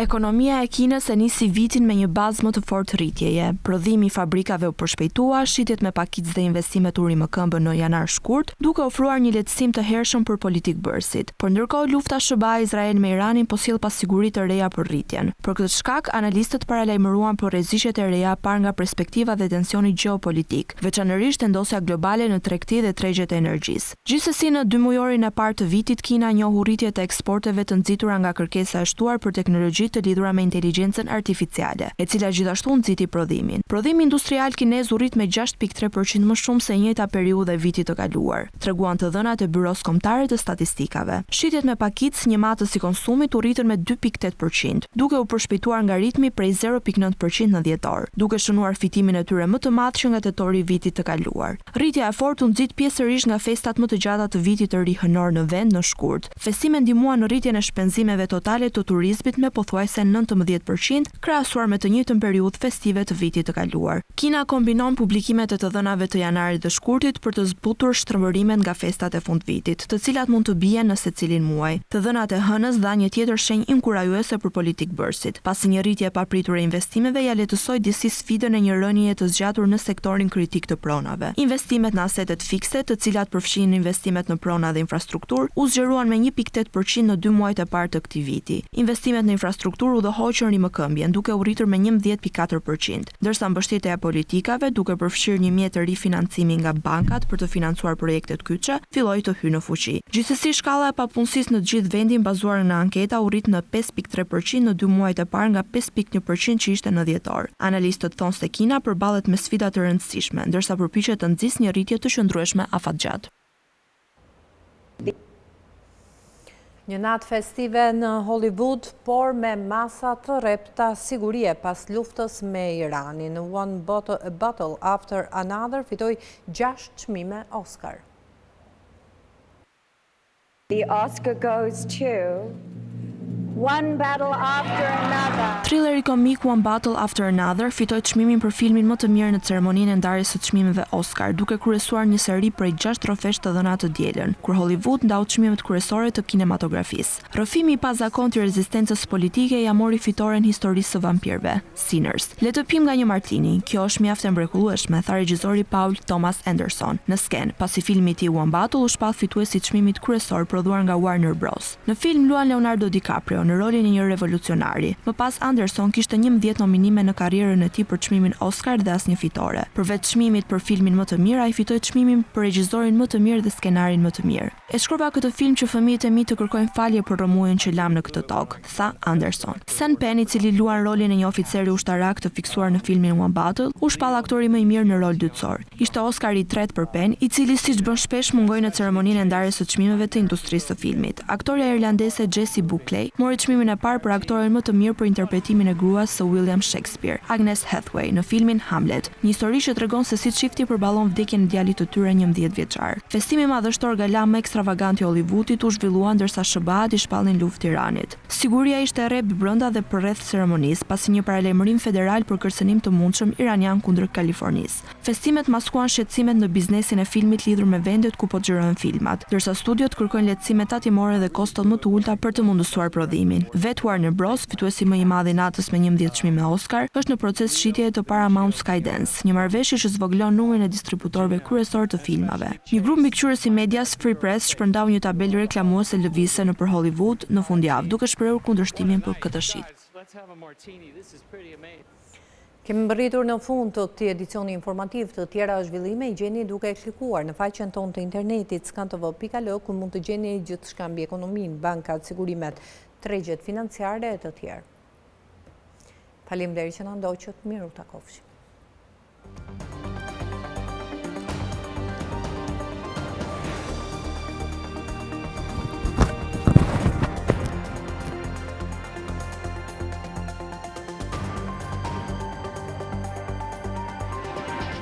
Ekonomia e Kinës e nisi vitin me një bazë më të fortë rritjeje. Prodhimi i fabrikave u përshpejtua, shitjet me pakicë dhe investimet u rimëkëmbën në janar shkurt, duke ofruar një lehtësim të hershëm për politikë bërësit. Por ndërkohë lufta SBA Izrael me Iranin po sjell pasiguri të reja për rritjen. Për këtë shkak, analistët paralajmëruan për rrezikët e reja par nga perspektiva dhe tensioni gjeopolitik, veçanërisht vendosja globale në tregti dhe tregjet e energjisë. Gjithsesi, në 2 mujorin e parë të vitit, Kina njohu rritje të eksporteve të nxitura nga kërkesa e shtuar për teknologji të lidhura me inteligjencën artificiale, e cila gjithashtu nxiti prodhimin. Prodhimi industrial kinez u rrit me 6.3% më shumë se njëjta periudhë e vitit të kaluar, treguan të dhënat e Byros Kombëtare të Statistikave. Shitjet me pakicë, një matës i konsumit u rritën me 2.8%, duke u përshpejtuar nga ritmi prej 0.9% në dhjetor, duke shënuar fitimin e tyre më të madh që nga tetori i vitit të kaluar. Rritja e fortë u nxit pjesërisht nga festat më të gjata të vitit të ri hënor në vend në shkurt. Festimet ndihmuan në rritjen e shpenzimeve totale të turizmit me pothuajse 19%, krahasuar me të njëjtën periudhë festive të vitit të kaluar. Kina kombinon publikimet e të dhënave të janarit dhe shkurtit për të zbutur shtrëmbërimet nga festat e fundvitit, të cilat mund të bien në secilin muaj. Të dhënat e hënës dha një tjetër shenjë inkurajuese për politikë bërësit, pasi një rritje e papritur e investimeve ja lehtësoi disi sfidën e një rënjeje të zgjatur në sektorin kritik të pronave. Investimet në asetet fikse, të cilat përfshin investimet në prona dhe infrastrukturë, u zgjeruan me 1.8% në 2 muajt e parë të këtij viti. Investimet në infrastrukturë u dhohoqën rimëkëmbjen, duke u rritur me 11.4%, ndërsa mbështetja e politikave, duke përfshirë një mjet të ri financimi nga bankat për të financuar projektet kyçe, filloi të hyjë në fuqi. Gjithsesi, shkalla e papunësisë në të gjithë vendin bazuar në anketa u rrit në 5.3% në 2 muajt e parë nga 5.1% që ishte në dhjetor. Analistët thonë se Kina përballet me sfida të rëndësishme, ndërsa përpiqet të nxjisë një rritje të qëndrueshme afatgjatë. Një natë festive në Hollywood, por me masa të repta sigurie pas luftës me Iranin. One Battle After Another fitoi 6 çmime Oscar. The Oscar goes to One Battle After Another. Thrilleri komik One Battle After Another fitoi çmimin për filmin më të mirë në ceremoninë e ndarjes së çmimeve Oscar, duke kryesuar një seri prej 6 trofesh të dhëna të dielën, kur Hollywood ndau çmimet kryesore të kinematografisë. Rrëfimi i pazakontë i rezistencës politike ja mori fitoren historisë së vampirëve, Sinners. Le të pim nga një martini. Kjo është mjaft e mrekullueshme, tha regjizori Paul Thomas Anderson në sken, pasi filmi i tij One Battle u shpall fituesi i çmimit kryesor prodhuar nga Warner Bros. Në film luan Leonardo DiCaprio në rolin e një revolucionari. Më pas Anderson kishte 11 nominime në karrierën e tij për çmimin Oscar dhe asnjë fitore. Përveç çmimit për filmin më të mirë, ai fitoi çmimin për regjisorin më të mirë dhe skenarin më të mirë. E shkrova këtë film që fëmijët e mi të kërkojnë falje për rrëmujën që lam në këtë tokë, tha Anderson. Sean Penn, i cili luan rolin e një oficeri ushtarak të fiksuar në filmin One Battle, u shpall aktori më i mirë në rol dytësor. Ishte Oscari i tretë për Penn, i cili siç bën shpesh mungoi në ceremoninë e ndarjes së çmimeve të industrisë së filmit. Aktoreja irlandeze Jessie Buckley mori çmimin e parë për aktoren më të mirë për interpretimin e gruas së William Shakespeare, Agnes Hathaway, në filmin Hamlet, një histori që tregon se si çifti përballon vdekjen e djalit të tyre 11 vjeçar. Festimi madhështor gala më ekstravagant i Hollywoodit u zhvillua ndërsa SBA-t i shpallnin luftë Iranit. Siguria ishte e rreptë brenda dhe përreth ceremonisë, pasi një paralajmërim federal për kërcënim të mundshëm iranian kundër Kalifornisë. Festimet maskuan shqetësimet në biznesin e filmit lidhur me vendet ku po xhirohen filmat, ndërsa studiot kërkojnë lehtësime tatimore dhe kostot më të ulta për të mundësuar prodhimin. Vet Warner Bros, fituesi më i madh i natës me 11 çmime Oscar, është në proces shitjeje të Paramount Skydance, një marrëveshje që zvoglon numrin e distributorëve kryesor të filmave. Një grup mbikëqyrës i medias Free Press shpërndau një tabelë reklamuese lëvizse nëpër Hollywood në fundjavë, duke shprehur kundërshtimin për këtë shit. Kemi mbërritur në fund të këtij edicioni informativ. Të tjera zhvillime i gjeni duke klikuar në faqen tonë të internetit skantovo.al, ku mund të gjeni gjithçka mbi ekonominë, bankat, sigurimet, tregjet financiare e të tjerë. Faleminderit që na ndoqët, miru takofshi.